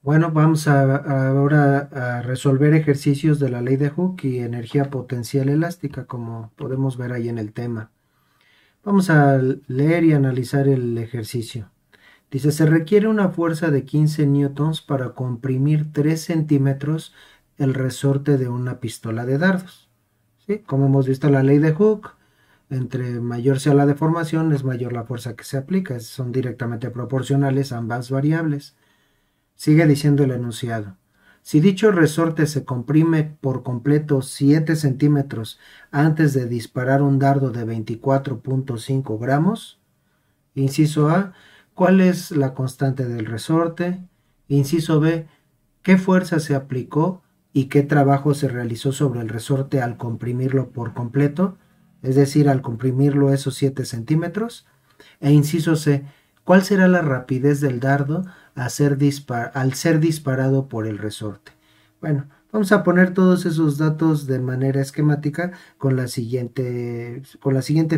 Bueno, vamos ahora a resolver ejercicios de la ley de Hooke y energía potencial elástica, como podemos ver ahí en el tema. Vamos a leer y analizar el ejercicio. Dice, se requiere una fuerza de 15 newtons para comprimir 3 centímetros el resorte de una pistola de dardos. ¿Sí? Como hemos visto la ley de Hooke, entre mayor sea la deformación, es mayor la fuerza que se aplica. Son directamente proporcionales ambas variables. Sigue diciendo el enunciado. Si dicho resorte se comprime por completo 7 centímetros antes de disparar un dardo de 24.5 gramos, inciso A, ¿cuál es la constante del resorte? Inciso B, ¿qué fuerza se aplicó y qué trabajo se realizó sobre el resorte al comprimirlo por completo? Es decir, al comprimirlo esos 7 centímetros. E inciso C, ¿cuál será la rapidez del dardo al ser disparado por el resorte? Bueno, vamos a poner todos esos datos de manera esquemática con la siguiente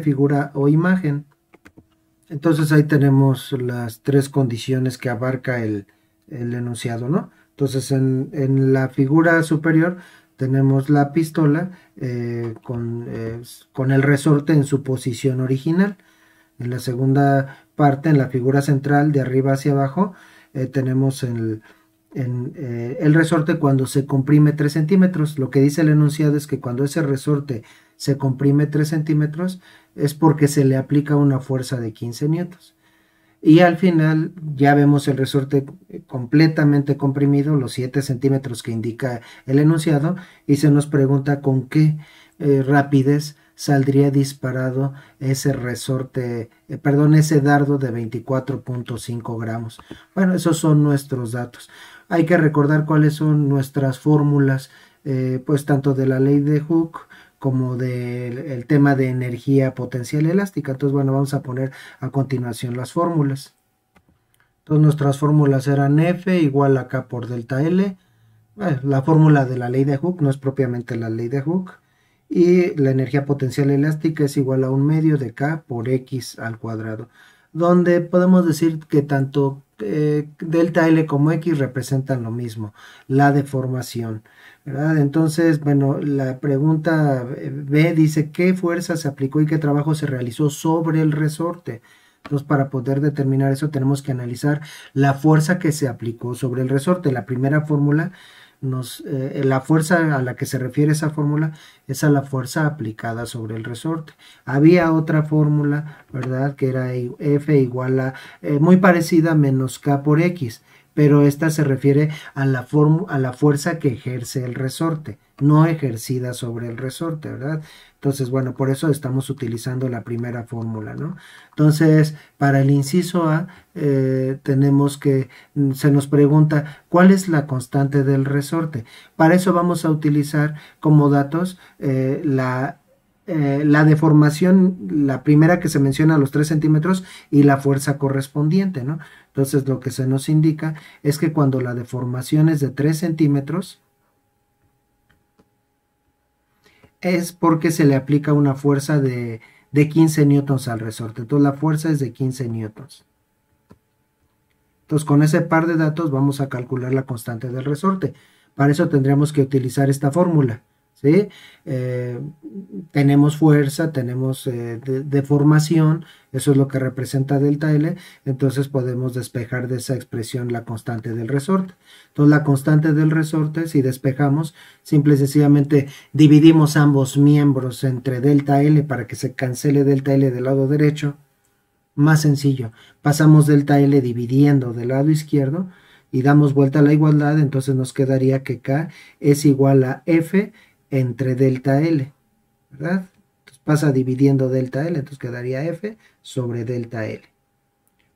figura o imagen. Entonces ahí tenemos las tres condiciones que abarca el enunciado, ¿no? Entonces en la figura superior tenemos la pistola con el resorte en su posición original. En la segunda parte, en la figura central, de arriba hacia abajo, tenemos el resorte cuando se comprime 3 centímetros. Lo que dice el enunciado es que cuando ese resorte se comprime 3 centímetros es porque se le aplica una fuerza de 15 newtons. Y al final ya vemos el resorte completamente comprimido, los 7 centímetros que indica el enunciado, y se nos pregunta con qué rapidez saldría disparado ese resorte, ese dardo de 24.5 gramos. Bueno, esos son nuestros datos. Hay que recordar cuáles son nuestras fórmulas, pues tanto de la ley de Hooke como del tema de energía potencial elástica. Entonces, bueno, vamos a poner a continuación las fórmulas. Entonces, nuestras fórmulas eran F igual a K por delta L. Bueno, la fórmula de la ley de Hooke no es propiamente la ley de Hooke. Y la energía potencial elástica es igual a un medio de K por X al cuadrado. Donde podemos decir que tanto delta L como X representan lo mismo, la deformación. ¿Verdad? Entonces, bueno, la pregunta B dice qué fuerza se aplicó y qué trabajo se realizó sobre el resorte. Entonces, para poder determinar eso, tenemos que analizar la fuerza que se aplicó sobre el resorte. La primera fórmula la fuerza a la que se refiere esa fórmula es a la fuerza aplicada sobre el resorte. Había otra fórmula, ¿verdad? Que era F igual a, muy parecida a menos K por X, pero esta se refiere a la fuerza que ejerce el resorte, no ejercida sobre el resorte, ¿verdad? Entonces, bueno, por eso estamos utilizando la primera fórmula, ¿no? Entonces, para el inciso A, tenemos que, se nos pregunta, ¿cuál es la constante del resorte? Para eso vamos a utilizar como datos la deformación, la primera que se menciona a los 3 centímetros y la fuerza correspondiente, ¿no? Entonces lo que se nos indica es que cuando la deformación es de 3 centímetros es porque se le aplica una fuerza de 15 newtons al resorte. Entonces la fuerza es de 15 newtons. Entonces con ese par de datos vamos a calcular la constante del resorte. Para eso tendríamos que utilizar esta fórmula. ¿Sí? Tenemos fuerza, tenemos deformación, eso es lo que representa delta L, entonces podemos despejar de esa expresión la constante del resorte. Entonces la constante del resorte, si despejamos, simple y sencillamente dividimos ambos miembros entre delta L para que se cancele delta L del lado derecho. Más sencillo, pasamos delta L dividiendo del lado izquierdo y damos vuelta a la igualdad, entonces nos quedaría que K es igual a F entre delta L, ¿verdad? Entonces pasa dividiendo delta L, entonces quedaría F sobre delta L.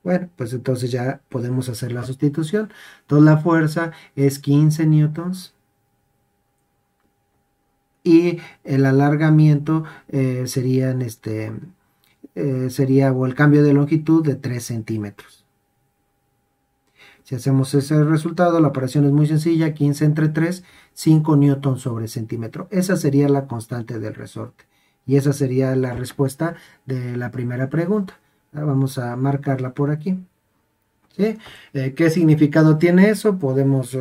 Bueno, pues entonces ya podemos hacer la sustitución. Entonces la fuerza es 15 newtons y el alargamiento sería o el cambio de longitud de 3 centímetros. Si hacemos ese resultado, la operación es muy sencilla, 15 entre 3, 5 newtons sobre centímetro. Esa sería la constante del resorte. Y esa sería la respuesta de la primera pregunta. Vamos a marcarla por aquí. ¿sí? ¿Qué significado tiene eso? Podemos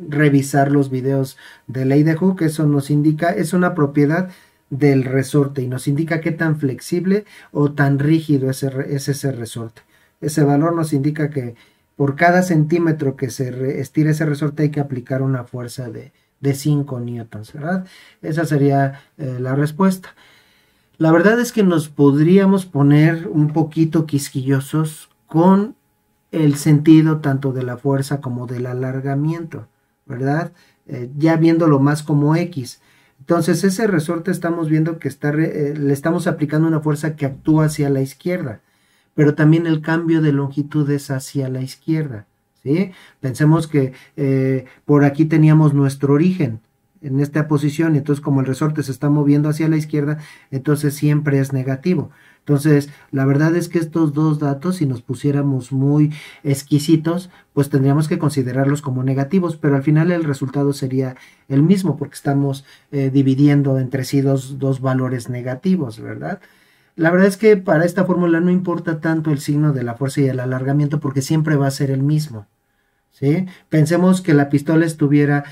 revisar los videos de ley de Hooke. Eso nos indica, es una propiedad del resorte y nos indica qué tan flexible o tan rígido es ese resorte. Ese valor nos indica que por cada centímetro que se estire ese resorte hay que aplicar una fuerza de 5 newtons, ¿verdad? Esa sería la respuesta. La verdad es que nos podríamos poner un poquito quisquillosos con el sentido tanto de la fuerza como del alargamiento, ¿verdad? Ya viéndolo más como X. Entonces ese resorte estamos viendo que le estamos aplicando una fuerza que actúa hacia la izquierda, pero también el cambio de longitud es hacia la izquierda, ¿sí? Pensemos que por aquí teníamos nuestro origen en esta posición, y entonces como el resorte se está moviendo hacia la izquierda, entonces siempre es negativo. Entonces, la verdad es que estos dos datos, si nos pusiéramos muy exquisitos, pues tendríamos que considerarlos como negativos, pero al final el resultado sería el mismo, porque estamos dividiendo entre sí dos valores negativos, ¿verdad? La verdad es que para esta fórmula no importa tanto el signo de la fuerza y el alargamiento, porque siempre va a ser el mismo. ¿Sí? Pensemos que la pistola estuviera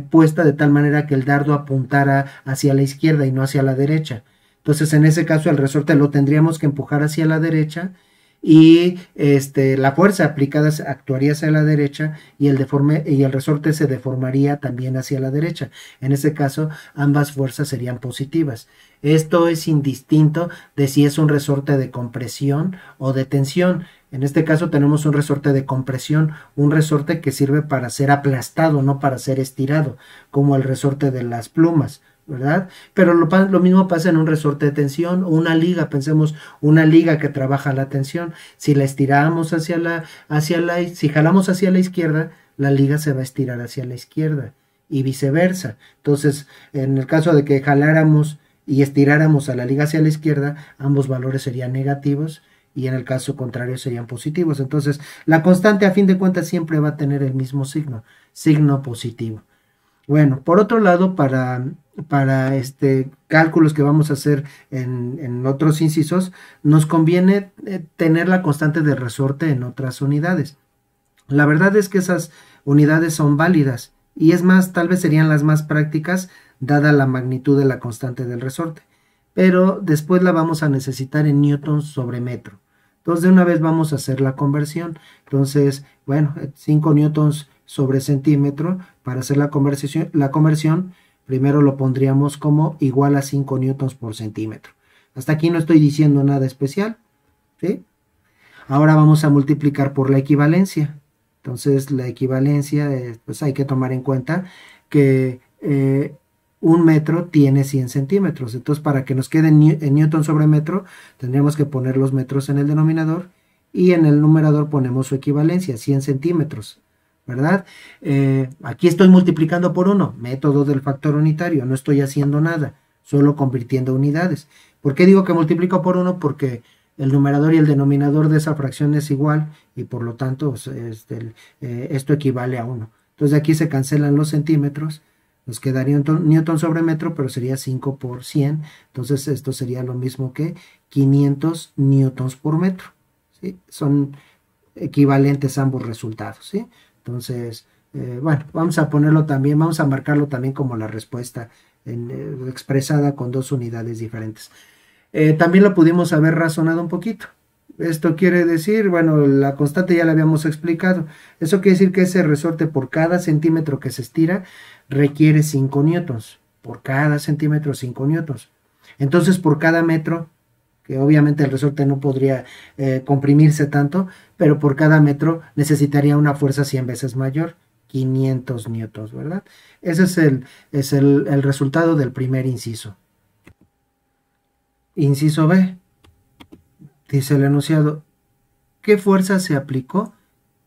puesta de tal manera que el dardo apuntara hacia la izquierda y no hacia la derecha. Entonces, en ese caso, el resorte lo tendríamos que empujar hacia la derecha y la fuerza aplicada actuaría hacia la derecha y el resorte se deformaría también hacia la derecha. En ese caso, ambas fuerzas serían positivas. Esto es indistinto de si es un resorte de compresión o de tensión. En este caso tenemos un resorte de compresión, un resorte que sirve para ser aplastado, no para ser estirado, como el resorte de las plumas, ¿verdad? Pero lo mismo pasa en un resorte de tensión o una liga. Pensemos una liga que trabaja la tensión. Si la estiramos si jalamos hacia la izquierda, la liga se va a estirar hacia la izquierda y viceversa. Entonces, en el caso de que jaláramos y estiráramos a la liga hacia la izquierda, ambos valores serían negativos y en el caso contrario serían positivos. Entonces, la constante a fin de cuentas siempre va a tener el mismo signo positivo. Bueno, por otro lado, para cálculos que vamos a hacer en otros incisos, nos conviene tener la constante de resorte en otras unidades. La verdad es que esas unidades son válidas y es más, tal vez serían las más prácticas dada la magnitud de la constante del resorte, pero después la vamos a necesitar en newtons sobre metro. Entonces de una vez vamos a hacer la conversión. Entonces, bueno, 5 newtons sobre centímetro, para hacer la conversión, primero lo pondríamos como igual a 5 newtons por centímetro. Hasta aquí no estoy diciendo nada especial, ¿sí? Ahora vamos a multiplicar por la equivalencia. Entonces la equivalencia, pues hay que tomar en cuenta que un metro tiene 100 centímetros. Entonces para que nos quede en newton sobre metro, tendríamos que poner los metros en el denominador y en el numerador ponemos su equivalencia, 100 centímetros, ¿verdad? Aquí estoy multiplicando por 1, método del factor unitario, no estoy haciendo nada, solo convirtiendo unidades. ¿Por qué digo que multiplico por 1? Porque el numerador y el denominador de esa fracción es igual y por lo tanto esto equivale a 1. Entonces de aquí se cancelan los centímetros, nos quedaría newton sobre metro, pero sería 5 por 100, entonces esto sería lo mismo que 500 newtons por metro, ¿sí? Son equivalentes ambos resultados, ¿sí? Entonces, bueno, vamos a ponerlo también, vamos a marcarlo también como la respuesta expresada con dos unidades diferentes. También lo pudimos haber razonado un poquito. Esto quiere decir, bueno, la constante ya la habíamos explicado. Eso quiere decir que ese resorte por cada centímetro que se estira requiere 5 newtons. Por cada centímetro 5 newtons. Entonces, por cada metro, que obviamente el resorte no podría comprimirse tanto, pero por cada metro necesitaría una fuerza 100 veces mayor, 500 newtons, ¿verdad? Ese es el resultado del primer inciso. Inciso B, dice el enunciado, ¿qué fuerza se aplicó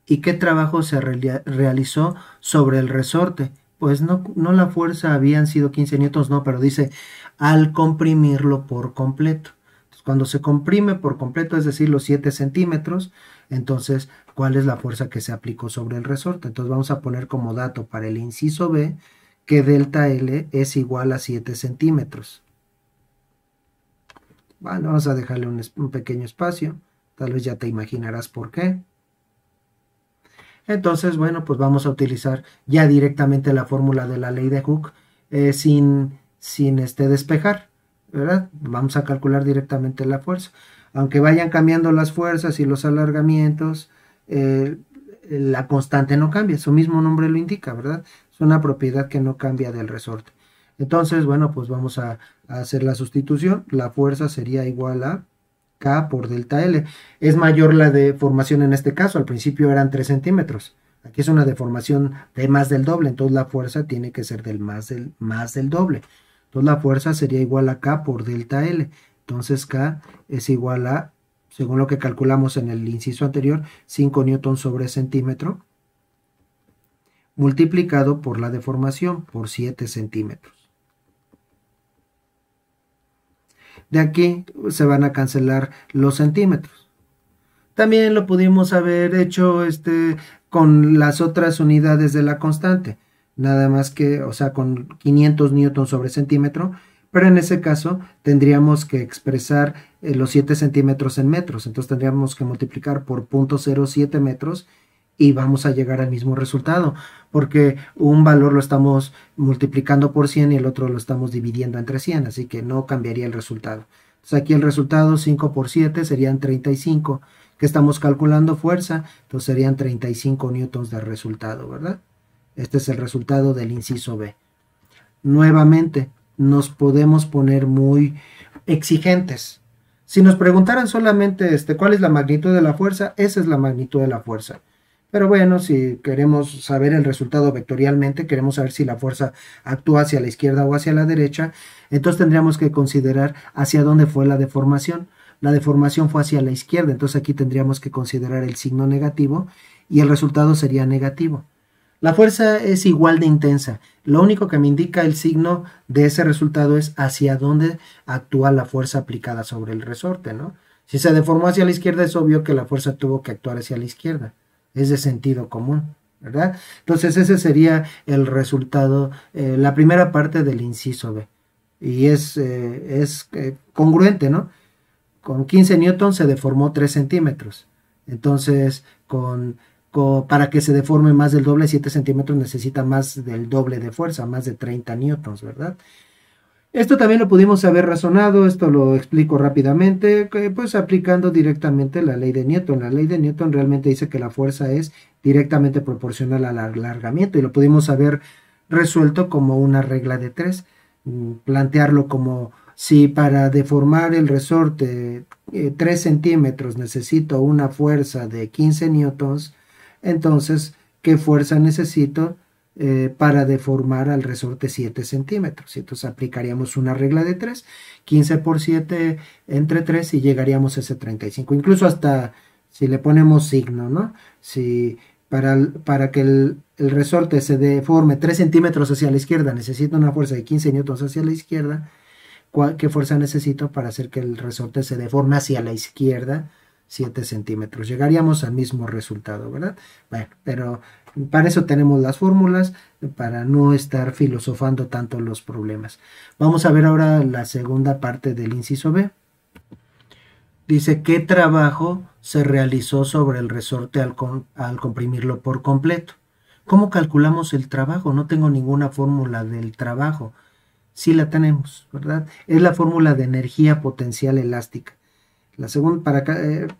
y qué trabajo se realizó sobre el resorte? Pues no la fuerza habían sido 15 newtons, no, pero dice al comprimirlo por completo. Entonces, cuando se comprime por completo, es decir, los 7 centímetros, entonces, ¿cuál es la fuerza que se aplicó sobre el resorte? Entonces vamos a poner como dato para el inciso B que delta L es igual a 7 centímetros. Bueno, vamos a dejarle un pequeño espacio, tal vez ya te imaginarás por qué. Entonces, bueno, pues vamos a utilizar ya directamente la fórmula de la ley de Hooke sin despejar, ¿verdad? Vamos a calcular directamente la fuerza. Aunque vayan cambiando las fuerzas y los alargamientos, la constante no cambia, su mismo nombre lo indica, ¿verdad? Es una propiedad que no cambia del resorte. Entonces, bueno, pues vamos a hacer la sustitución. La fuerza sería igual a K por delta L. Es mayor la deformación en este caso, al principio eran 3 centímetros. Aquí es una deformación de más del doble, entonces la fuerza tiene que ser del más del doble. Entonces la fuerza sería igual a K por delta L. Entonces K es igual a, según lo que calculamos en el inciso anterior, 5 newtons sobre centímetro, multiplicado por la deformación, por 7 centímetros. De aquí se van a cancelar los centímetros. También lo pudimos haber hecho con las otras unidades de la constante, nada más que, o sea, con 500 newtons sobre centímetro, pero en ese caso tendríamos que expresar los 7 centímetros en metros, entonces tendríamos que multiplicar por 0.07 metros y vamos a llegar al mismo resultado, porque un valor lo estamos multiplicando por 100 y el otro lo estamos dividiendo entre 100, así que no cambiaría el resultado. Entonces aquí el resultado 5 por 7 serían 35, que estamos calculando fuerza, entonces serían 35 newtons de resultado, ¿verdad? Este es el resultado del inciso B. Nuevamente, nos podemos poner muy exigentes. Si nos preguntaran solamente cuál es la magnitud de la fuerza, esa es la magnitud de la fuerza. Pero bueno, si queremos saber el resultado vectorialmente, queremos saber si la fuerza actúa hacia la izquierda o hacia la derecha, entonces tendríamos que considerar hacia dónde fue la deformación. La deformación fue hacia la izquierda, entonces aquí tendríamos que considerar el signo negativo y el resultado sería negativo. La fuerza es igual de intensa, lo único que me indica el signo de ese resultado es hacia dónde actúa la fuerza aplicada sobre el resorte, ¿no? Si se deformó hacia la izquierda es obvio que la fuerza tuvo que actuar hacia la izquierda, es de sentido común, ¿verdad? Entonces ese sería el resultado, la primera parte del inciso B, y es congruente, ¿no? Con 15 newtons se deformó 3 centímetros. Entonces, para que se deforme más del doble, 7 centímetros necesita más del doble de fuerza, más de 30 newtons, ¿verdad? Esto también lo pudimos haber razonado, esto lo explico rápidamente, pues aplicando directamente la ley de Newton. La ley de Newton realmente dice que la fuerza es directamente proporcional al alargamiento y lo pudimos haber resuelto como una regla de 3, plantearlo como si para deformar el resorte 3 centímetros necesito una fuerza de 15 newtons, entonces, ¿qué fuerza necesito para deformar al resorte 7 centímetros? Entonces aplicaríamos una regla de 3, 15 por 7 entre 3 y llegaríamos a ese 35. Incluso hasta si le ponemos signo, ¿no? Si para que el resorte se deforme 3 centímetros hacia la izquierda necesito una fuerza de 15 newtons hacia la izquierda, ¿qué fuerza necesito para hacer que el resorte se deforme hacia la izquierda 7 centímetros? Llegaríamos al mismo resultado, ¿verdad? Bueno, pero para eso tenemos las fórmulas, para no estar filosofando tanto los problemas. Vamos a ver ahora la segunda parte del inciso B. Dice, ¿qué trabajo se realizó sobre el resorte al comprimirlo por completo? ¿Cómo calculamos el trabajo? No tengo ninguna fórmula del trabajo. Sí la tenemos, ¿verdad? Es la fórmula de energía potencial elástica. Para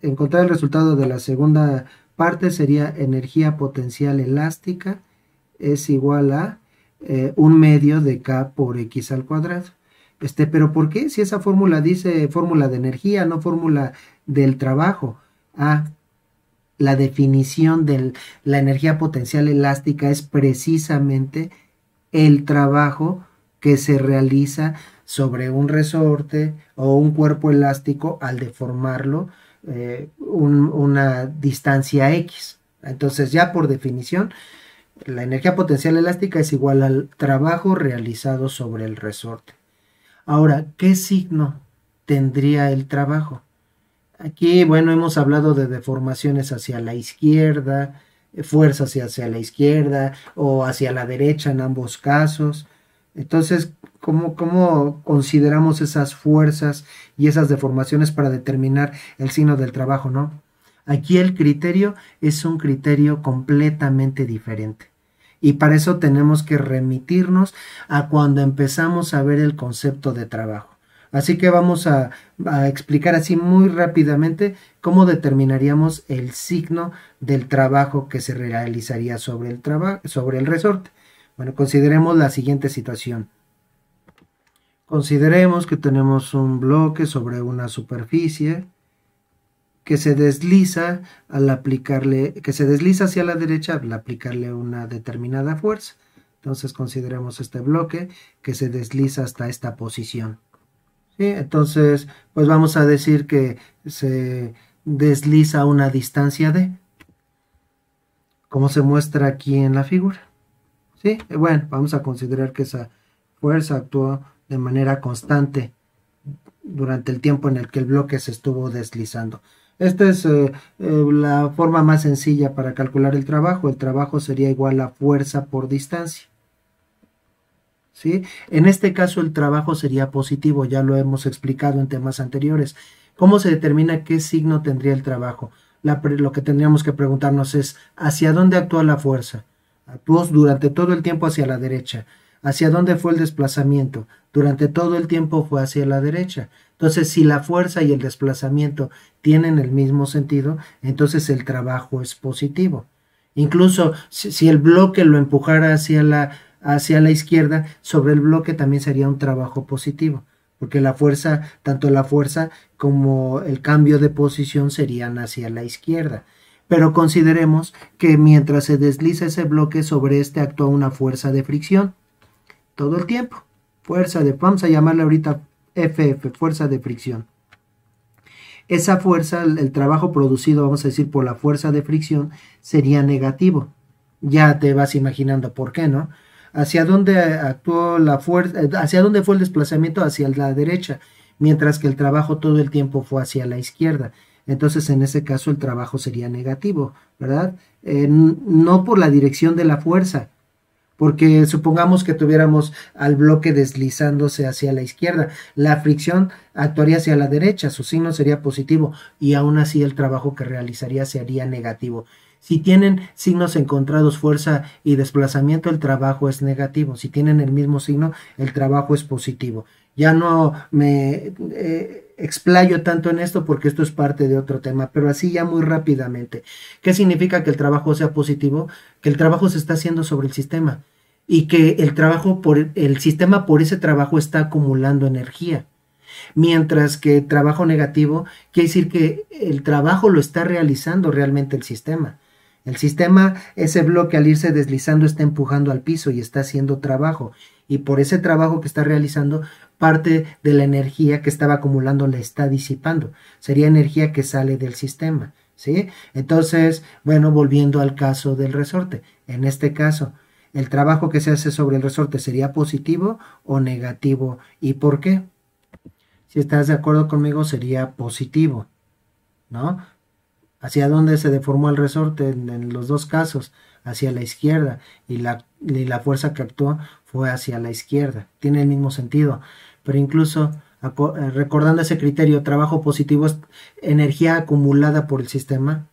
encontrar el resultado de la segunda parte sería energía potencial elástica es igual a 1 medio de K por X al cuadrado. Pero ¿por qué? Si esa fórmula dice fórmula de energía, no fórmula del trabajo. La definición de la energía potencial elástica es precisamente el trabajo que se realiza sobre un resorte o un cuerpo elástico al deformarlo una distancia X. Entonces ya por definición la energía potencial elástica es igual al trabajo realizado sobre el resorte. Ahora, ¿qué signo tendría el trabajo? Aquí, bueno, hemos hablado de deformaciones hacia la izquierda, fuerzas hacia la izquierda o hacia la derecha en ambos casos. Entonces, ¿cómo consideramos esas fuerzas y esas deformaciones para determinar el signo del trabajo, no? Aquí el criterio es un criterio completamente diferente. Y para eso tenemos que remitirnos a cuando empezamos a ver el concepto de trabajo. Así que vamos a explicar así muy rápidamente cómo determinaríamos el signo del trabajo que se realizaría sobre el resorte. Bueno, consideremos la siguiente situación. Consideremos que tenemos un bloque sobre una superficie que se desliza que se desliza hacia la derecha al aplicarle una determinada fuerza. Entonces consideremos este bloque que se desliza hasta esta posición. ¿Sí? Entonces, pues vamos a decir que se desliza a una distancia de, como se muestra aquí en la figura. ¿Sí? Bueno, vamos a considerar que esa fuerza actuó de manera constante durante el tiempo en el que el bloque se estuvo deslizando. Esta es la forma más sencilla para calcular el trabajo. El trabajo sería igual a fuerza por distancia. ¿Sí? En este caso el trabajo sería positivo, ya lo hemos explicado en temas anteriores. ¿Cómo se determina qué signo tendría el trabajo? Lo que tendríamos que preguntarnos es, ¿hacia dónde actúa la fuerza? Actuó durante todo el tiempo hacia la derecha. ¿Hacia dónde fue el desplazamiento? Durante todo el tiempo fue hacia la derecha. Entonces, si la fuerza y el desplazamiento tienen el mismo sentido, entonces el trabajo es positivo. Incluso si el bloque lo empujara hacia la izquierda, sobre el bloque también sería un trabajo positivo, porque la fuerza, tanto la fuerza como el cambio de posición serían hacia la izquierda. Pero consideremos que mientras se desliza ese bloque, sobre este actúa una fuerza de fricción todo el tiempo. Vamos a llamarle ahorita FF, fuerza de fricción. Esa fuerza, el trabajo producido, vamos a decir, por la fuerza de fricción, sería negativo. Ya te vas imaginando por qué, ¿no? ¿Hacia dónde actuó la fuerza? ¿Hacia dónde fue el desplazamiento? Hacia la derecha, mientras que el trabajo todo el tiempo fue hacia la izquierda. Entonces, en ese caso, el trabajo sería negativo, ¿verdad? No por la dirección de la fuerza, porque supongamos que tuviéramos al bloque deslizándose hacia la izquierda, la fricción actuaría hacia la derecha, su signo sería positivo y aún así el trabajo que realizaría sería negativo. Si tienen signos encontrados, fuerza y desplazamiento, el trabajo es negativo. Si tienen el mismo signo, el trabajo es positivo. Ya no me explayo tanto en esto porque esto es parte de otro tema, pero así ya muy rápidamente. ¿Qué significa que el trabajo sea positivo? Que el trabajo se está haciendo sobre el sistema y que el sistema por ese trabajo está acumulando energía. Mientras que el trabajo negativo quiere decir que el trabajo lo está realizando realmente el sistema. El sistema, ese bloque al irse deslizando está empujando al piso y está haciendo trabajo. Y por ese trabajo que está realizando, parte de la energía que estaba acumulando la está disipando. Sería energía que sale del sistema, ¿sí? Entonces, bueno, volviendo al caso del resorte. En este caso, el trabajo que se hace sobre el resorte sería positivo o negativo. ¿Y por qué? Si estás de acuerdo conmigo, sería positivo, ¿no? ¿Hacia dónde se deformó el resorte en los dos casos? Hacia la izquierda, y la fuerza que actuó fue hacia la izquierda. Tiene el mismo sentido, pero incluso recordando ese criterio, trabajo positivo es energía acumulada por el sistema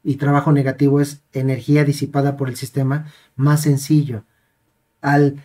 y trabajo negativo es energía disipada por el sistema. Más sencillo. Al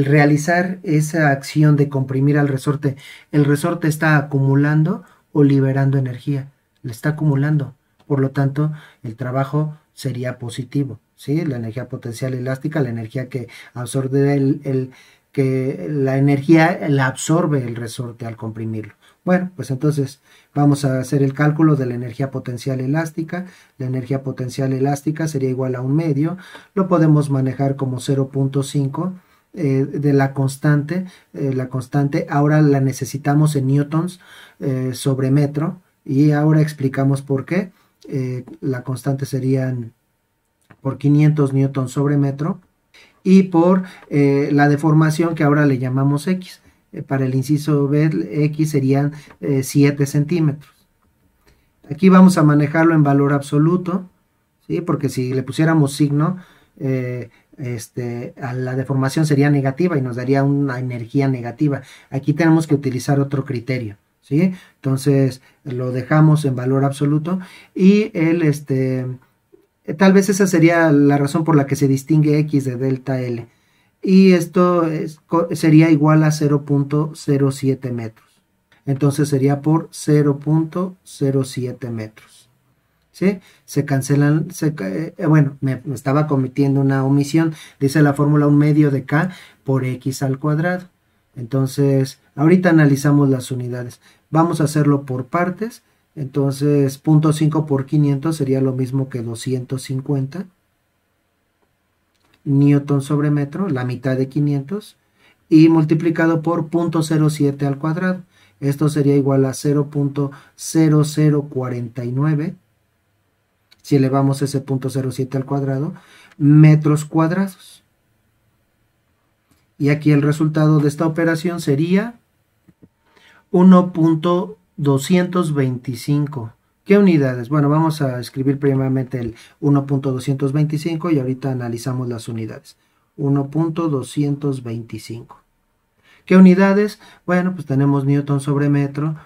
realizar esa acción de comprimir al resorte, el resorte está acumulando o liberando energía. Le está acumulando. Por lo tanto, el trabajo sería positivo, ¿sí? La energía potencial elástica, la energía que absorbe que la energía la absorbe el resorte al comprimirlo. Bueno, pues entonces vamos a hacer el cálculo de la energía potencial elástica. La energía potencial elástica sería igual a un medio. Lo podemos manejar como 0.5 de la constante. La constante ahora la necesitamos en newtons sobre metro. Y ahora explicamos por qué. La constante serían por 500 newtons sobre metro y por la deformación que ahora le llamamos X. Para el inciso B, X serían 7 centímetros. Aquí vamos a manejarlo en valor absoluto, ¿sí? Porque si le pusiéramos signo, a la deformación sería negativa y nos daría una energía negativa. Aquí tenemos que utilizar otro criterio, ¿sí? Entonces lo dejamos en valor absoluto y tal vez esa sería la razón por la que se distingue X de delta L. Y esto sería igual a 0.07 metros. Entonces sería por 0.07 metros. ¿Sí? Se cancelan, bueno, me estaba cometiendo una omisión. Dice la fórmula 1/2 de K por X al cuadrado. Entonces, ahorita analizamos las unidades. Vamos a hacerlo por partes. Entonces, 0.5 por 500 sería lo mismo que 250 newton sobre metro, la mitad de 500, y multiplicado por 0.07 al cuadrado. Esto sería igual a 0.0049, si elevamos ese 0.07 al cuadrado, metros cuadrados. Y aquí el resultado de esta operación sería 1.225. ¿Qué unidades? Bueno, vamos a escribir primeramente el 1.225 y ahorita analizamos las unidades. 1.225. ¿Qué unidades? Bueno, pues tenemos newton sobre metro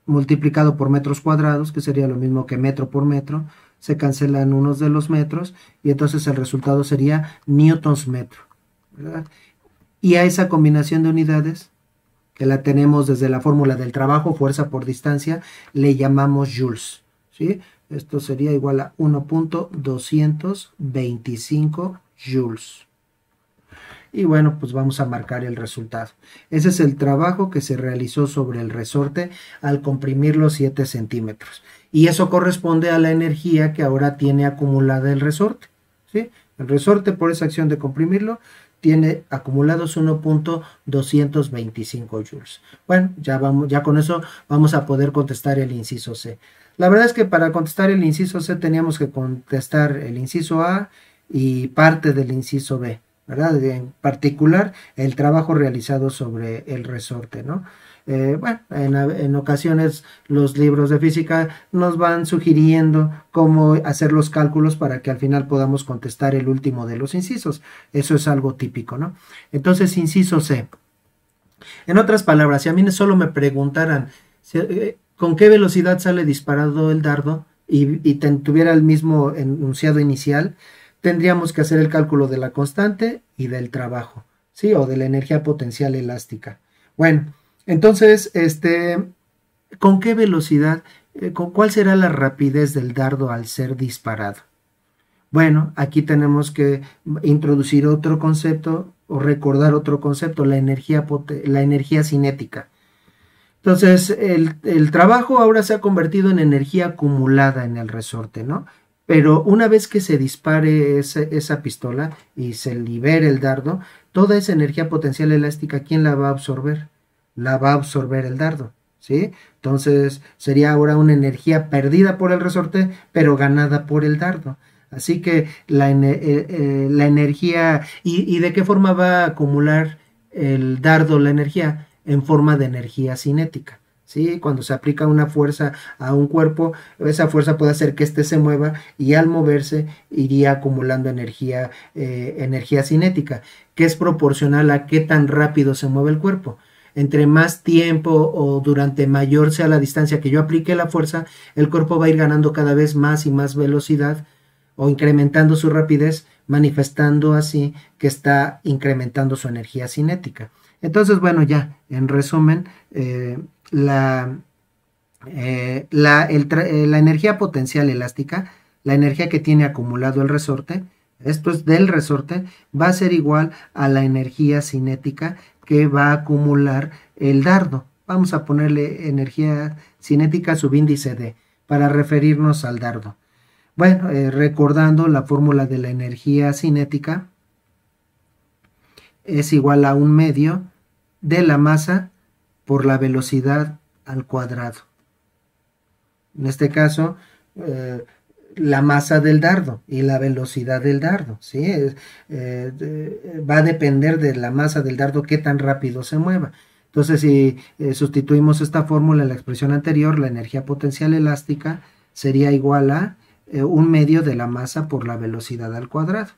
multiplicado por metros cuadrados, que sería lo mismo que metro por metro. Se cancelan unos de los metros y entonces el resultado sería newtons metro, ¿verdad? Y a esa combinación de unidades, que la tenemos desde la fórmula del trabajo, fuerza por distancia, le llamamos joules, ¿sí? Esto sería igual a 1.225 joules. Y bueno, pues vamos a marcar el resultado. Ese es el trabajo que se realizó sobre el resorte al comprimir los 7 centímetros. Y eso corresponde a la energía que ahora tiene acumulada el resorte, ¿sí? El resorte, por esa acción de comprimirlo, tiene acumulados 1.225 joules. Bueno, ya con eso vamos a poder contestar el inciso C. La verdad es que para contestar el inciso C teníamos que contestar el inciso A y parte del inciso B, ¿verdad? En particular, el trabajo realizado sobre el resorte, ¿no? Bueno, en ocasiones los libros de física nos van sugiriendo cómo hacer los cálculos para que al final podamos contestar el último de los incisos. Eso es algo típico, ¿no? Entonces, inciso C. En otras palabras, si a mí solo me preguntaran con qué velocidad sale disparado el dardo y tuviera el mismo enunciado inicial, tendríamos que hacer el cálculo de la constante y del trabajo, ¿sí? O de la energía potencial elástica. Bueno, entonces, ¿con qué velocidad, cuál será la rapidez del dardo al ser disparado? Bueno, aquí tenemos que introducir otro concepto o recordar otro concepto, la energía cinética. Entonces, el trabajo ahora se ha convertido en energía acumulada en el resorte, ¿no? Pero una vez que se dispare esa pistola y se libere el dardo, toda esa energía potencial elástica, ¿quién la va a absorber? La va a absorber el dardo, ¿sí? Entonces sería ahora una energía perdida por el resorte, pero ganada por el dardo. Así que la energía, ¿y de qué forma va a acumular el dardo la energía? En forma de energía cinética. ¿Sí? Cuando se aplica una fuerza a un cuerpo, esa fuerza puede hacer que éste se mueva y al moverse iría acumulando energía cinética, que es proporcional a qué tan rápido se mueve el cuerpo. Entre más tiempo o durante mayor sea la distancia que yo aplique la fuerza, el cuerpo va a ir ganando cada vez más y más velocidad o incrementando su rapidez, manifestando así que está incrementando su energía cinética. Entonces, bueno, ya, en resumen, la energía potencial elástica, la energía que tiene acumulado el resorte, esto es del resorte, va a ser igual a la energía cinética que va a acumular el dardo. Vamos a ponerle energía cinética subíndice D para referirnos al dardo. Bueno, recordando la fórmula de la energía cinética, es igual a 1/2 de la masa por la velocidad al cuadrado. En este caso, la masa del dardo y la velocidad del dardo, ¿sí? Va a depender de la masa del dardo qué tan rápido se mueva. Entonces, si sustituimos esta fórmula en la expresión anterior, la energía potencial elástica sería igual a 1/2 de la masa por la velocidad al cuadrado.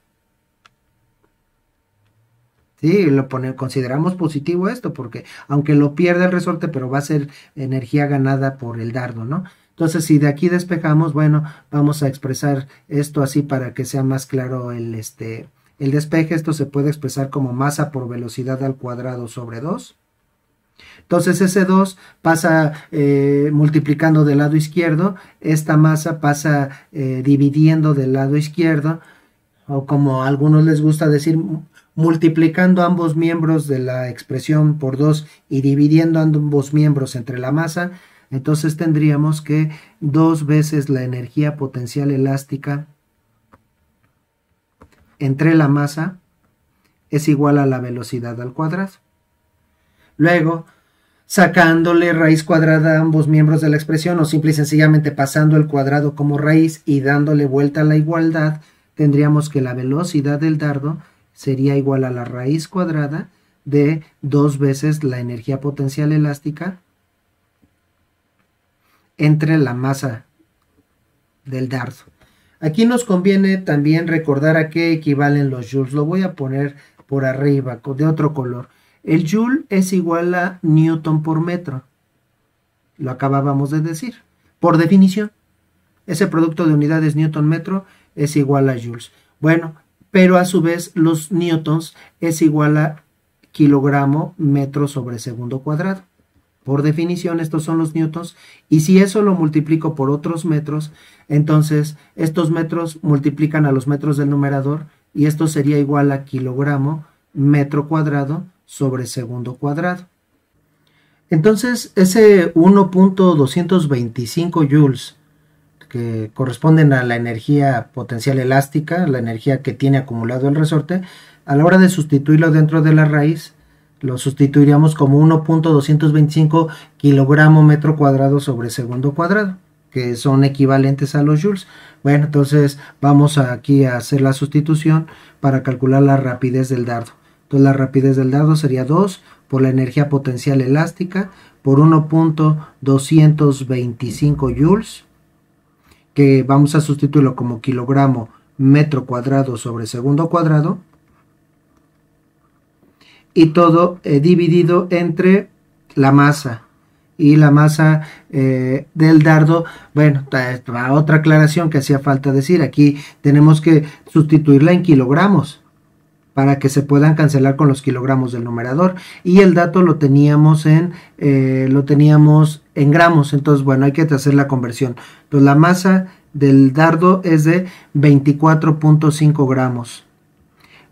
Sí, consideramos positivo esto, porque aunque lo pierde el resorte, pero va a ser energía ganada por el dardo, ¿no? Entonces, si de aquí despejamos, bueno, vamos a expresar esto así para que sea más claro el despeje. Esto se puede expresar como masa por velocidad al cuadrado sobre 2. Entonces ese 2 pasa multiplicando del lado izquierdo, esta masa pasa dividiendo del lado izquierdo, o como a algunos les gusta decir, multiplicando ambos miembros de la expresión por 2 y dividiendo ambos miembros entre la masa. Entonces tendríamos que 2 veces la energía potencial elástica entre la masa es igual a la velocidad al cuadrado. Luego, sacándole raíz cuadrada a ambos miembros de la expresión, o simple y sencillamente pasando el cuadrado como raíz y dándole vuelta a la igualdad, tendríamos que la velocidad del dardo sería igual a la raíz cuadrada de 2 veces la energía potencial elástica entre la masa del dardo. Aquí nos conviene también recordar a qué equivalen los joules. Lo voy a poner por arriba de otro color. El joule es igual a newton por metro. Lo acabábamos de decir. Por definición, ese producto de unidades newton-metro es igual a joules. Bueno, pero a su vez los newtons es igual a kilogramo metro sobre segundo cuadrado. Por definición, estos son los newtons, y si eso lo multiplico por otros metros, entonces estos metros multiplican a los metros del numerador, y esto sería igual a kilogramo metro cuadrado sobre segundo cuadrado. Entonces, ese 1.225 joules, que corresponden a la energía potencial elástica, la energía que tiene acumulado el resorte, a la hora de sustituirlo dentro de la raíz, lo sustituiríamos como 1.225 kilogramo metro cuadrado sobre segundo cuadrado, que son equivalentes a los joules. Bueno, entonces vamos aquí a hacer la sustitución para calcular la rapidez del dardo. Entonces la rapidez del dardo sería 2 por la energía potencial elástica por 1.225 joules, que vamos a sustituirlo como kilogramo metro cuadrado sobre segundo cuadrado, y todo dividido entre la masa. Y la masa del dardo, bueno, otra aclaración que hacía falta decir, aquí tenemos que sustituirla en kilogramos para que se puedan cancelar con los kilogramos del numerador, y el dato lo teníamos en gramos. Entonces, bueno, hay que hacer la conversión. Entonces la masa del dardo es de 24.5 gramos.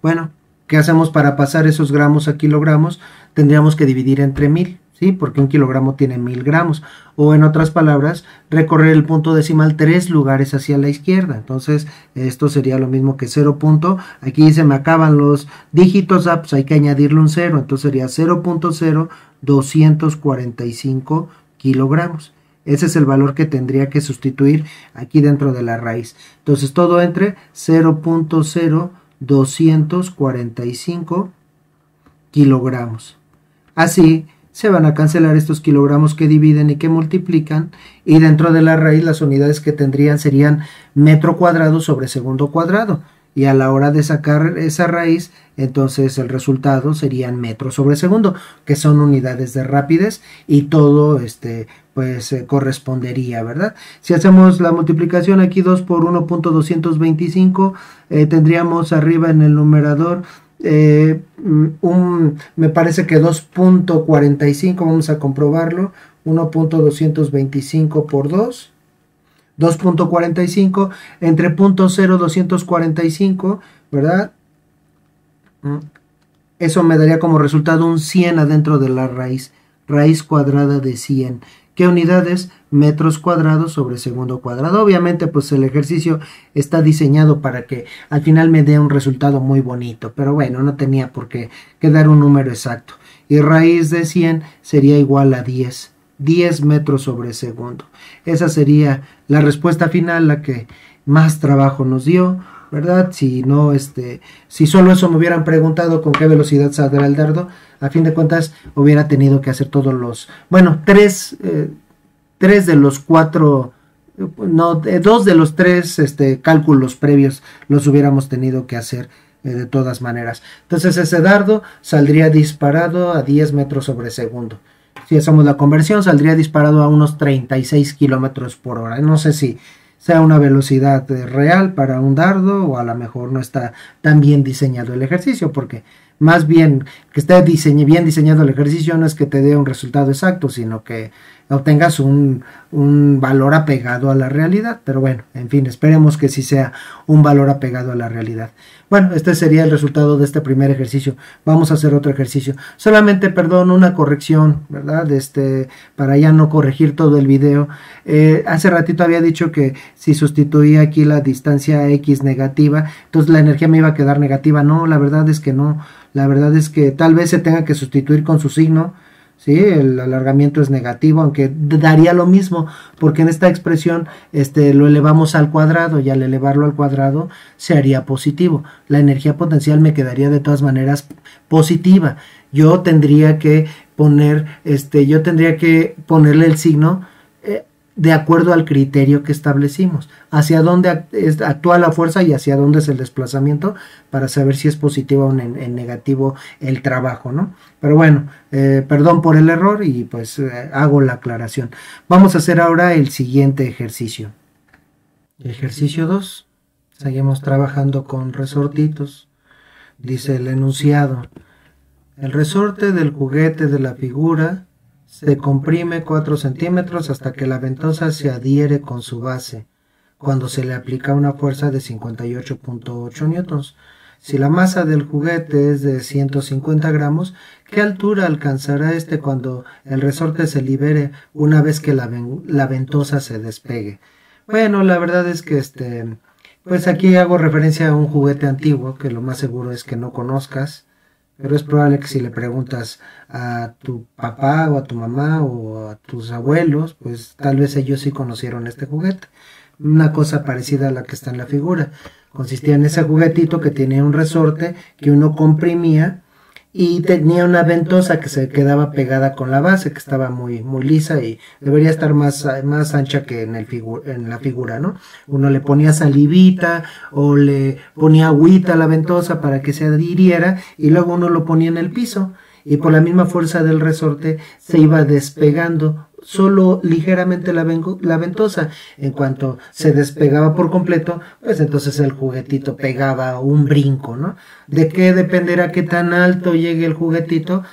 Bueno, ¿qué hacemos para pasar esos gramos a kilogramos? Tendríamos que dividir entre 1000, ¿sí? Porque un kilogramo tiene 1000 gramos. O en otras palabras, recorrer el punto decimal 3 lugares hacia la izquierda. Entonces, esto sería lo mismo que 0. Aquí se me acaban los dígitos, pues hay que añadirle un 0. Entonces sería 0.0245 kilogramos. Ese es el valor que tendría que sustituir aquí dentro de la raíz. Entonces, todo entre 0.0245 kilogramos. Así se van a cancelar estos kilogramos que dividen y que multiplican, y dentro de la raíz las unidades que tendrían serían metro cuadrado sobre segundo cuadrado, y a la hora de sacar esa raíz, entonces el resultado serían metro sobre segundo, que son unidades de rapidez, y todo pues correspondería, ¿verdad? Si hacemos la multiplicación aquí, 2 por 1.225, tendríamos arriba en el numerador me parece que 2.45, vamos a comprobarlo, 1.225 por 2, 2.45 entre 0.0245, ¿verdad? Eso me daría como resultado un 100 adentro de la raíz cuadrada de 100. ¿Qué unidades? Metros cuadrados sobre segundo cuadrado. Obviamente, pues el ejercicio está diseñado para que al final me dé un resultado muy bonito, pero bueno, no tenía por qué dar un número exacto. Y raíz de 100 sería igual a 10 metros sobre segundo. Esa sería la respuesta final, la que más trabajo nos dio, ¿verdad? Si no, si solo eso me hubieran preguntado con qué velocidad saldrá el dardo, a fin de cuentas hubiera tenido que hacer todos los, bueno, tres de los cuatro, no, 2 de los 3 cálculos previos los hubiéramos tenido que hacer de todas maneras. Entonces ese dardo saldría disparado a 10 metros sobre segundo. Si hacemos la conversión, saldría disparado a unos 36 kilómetros por hora. No sé si sea una velocidad real para un dardo, o a lo mejor no está tan bien diseñado el ejercicio, porque más bien que esté bien diseñado el ejercicio no es que te dé un resultado exacto, sino que obtengas un valor apegado a la realidad. Pero bueno, en fin, esperemos que sí sea un valor apegado a la realidad. Bueno, este sería el resultado de este primer ejercicio. Vamos a hacer otro ejercicio. Solamente, perdón, una corrección, ¿verdad? Para ya no corregir todo el video. Hace ratito había dicho que si sustituía aquí la distancia X negativa, entonces la energía me iba a quedar negativa. No, la verdad es que no. La verdad es que tal vez se tenga que sustituir con su signo. ¿Sí? El alargamiento es negativo, aunque daría lo mismo, porque en esta expresión lo elevamos al cuadrado, y al elevarlo al cuadrado se haría positivo. La energía potencial me quedaría de todas maneras positiva. Yo tendría que ponerle el signo de acuerdo al criterio que establecimos, hacia dónde actúa la fuerza y hacia dónde es el desplazamiento, para saber si es positivo o en negativo el trabajo, ¿no? Pero bueno, perdón por el error, y pues hago la aclaración. Vamos a hacer ahora el siguiente ejercicio. Ejercicio 2. Seguimos trabajando con resortitos. Dice el enunciado: el resorte del juguete de la figura se comprime 4 centímetros hasta que la ventosa se adhiere con su base, cuando se le aplica una fuerza de 58.8 newtons. Si la masa del juguete es de 150 gramos, ¿qué altura alcanzará cuando el resorte se libere una vez que la ventosa se despegue? Bueno, la verdad es que pues aquí hago referencia a un juguete antiguo, que lo más seguro es que no conozcas. Pero es probable que si le preguntas a tu papá o a tu mamá o a tus abuelos, pues tal vez ellos sí conocieron este juguete. Una cosa parecida a la que está en la figura. Consistía en ese juguetito que tenía un resorte que uno comprimía, y tenía una ventosa que se quedaba pegada con la base, que estaba muy, muy lisa, y debería estar más ancha que en la figura, ¿no? Uno le ponía salivita o le ponía agüita a la ventosa para que se adhiriera, y luego uno lo ponía en el piso, y por la misma fuerza del resorte se iba despegando solo ligeramente la ventosa. En cuanto se despegaba por completo, pues entonces el juguetito pegaba un brinco, ¿no? ¿De qué dependerá qué tan alto llegue el juguetito?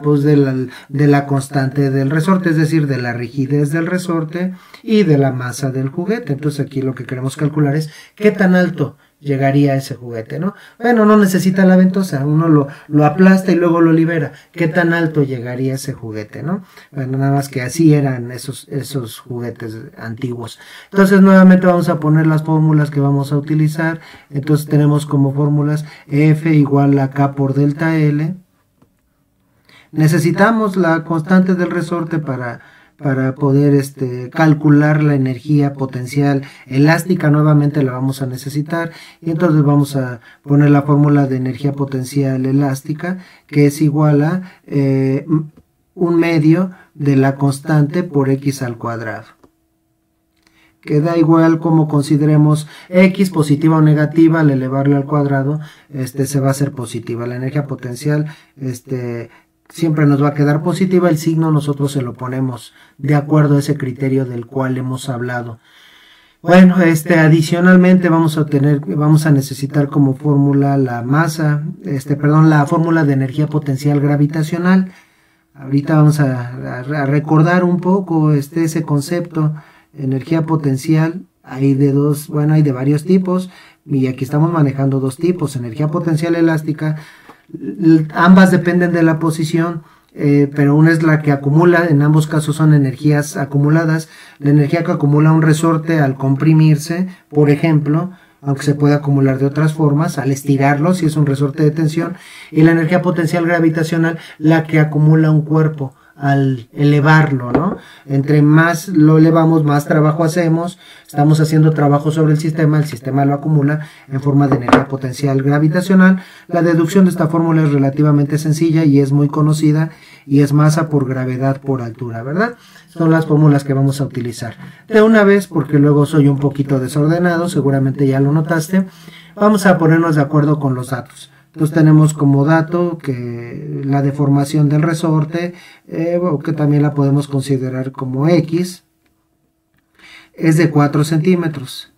Pues de la constante del resorte, es decir, de la rigidez del resorte y de la masa del juguete. Entonces aquí lo que queremos calcular es qué tan alto llegaría ese juguete, ¿no? Bueno, no necesita la ventosa, uno lo aplasta y luego lo libera. ¿Qué tan alto llegaría ese juguete, no? Bueno, nada más que así eran esos juguetes antiguos. Entonces nuevamente vamos a poner las fórmulas que vamos a utilizar. Entonces tenemos como fórmulas F igual a K por delta L. Necesitamos la constante del resorte para poder calcular la energía potencial elástica. Nuevamente la vamos a necesitar, y entonces vamos a poner la fórmula de energía potencial elástica, que es igual a 1/2 de la constante por x al cuadrado, que da igual como consideremos x, positiva o negativa. Al elevarle al cuadrado se va a hacer positiva. La energía potencial siempre nos va a quedar positiva. El signo nosotros se lo ponemos de acuerdo a ese criterio del cual hemos hablado. Bueno, adicionalmente vamos a necesitar como fórmula la fórmula de energía potencial gravitacional. Ahorita vamos a recordar un poco ese concepto. Energía potencial, hay de varios tipos, y aquí estamos manejando dos tipos: energía potencial elástica. Ambas dependen de la posición, pero una es la que acumula. En ambos casos son energías acumuladas. La energía que acumula un resorte al comprimirse, por ejemplo, aunque se puede acumular de otras formas, al estirarlo, si es un resorte de tensión. Y la energía potencial gravitacional, la que acumula un cuerpo al elevarlo, ¿no? Entre más lo elevamos, más trabajo hacemos. Estamos haciendo trabajo sobre el sistema lo acumula en forma de energía potencial gravitacional. La deducción de esta fórmula es relativamente sencilla y es muy conocida, y es masa por gravedad por altura, ¿verdad? Son las fórmulas que vamos a utilizar. De una vez, porque luego soy un poquito desordenado, seguramente ya lo notaste, vamos a ponernos de acuerdo con los datos. Entonces tenemos como dato que la deformación del resorte, que también la podemos considerar como X, es de 4 centímetros.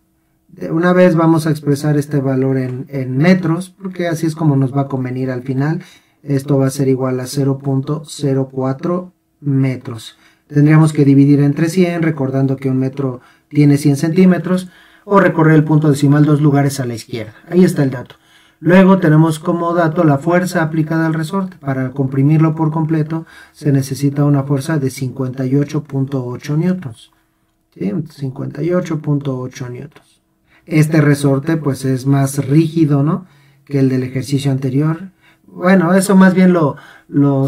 De una vez vamos a expresar este valor en metros, porque así es como nos va a convenir al final. Esto va a ser igual a 0.04 metros. Tendríamos que dividir entre 100, recordando que un metro tiene 100 centímetros, o recorrer el punto decimal 2 lugares a la izquierda. Ahí está el dato. Luego tenemos como dato la fuerza aplicada al resorte. Para comprimirlo por completo se necesita una fuerza de 58.8 newtons. ¿Sí? 58.8 newtons. Este resorte pues es más rígido, ¿no?, que el del ejercicio anterior. Bueno, eso más bien lo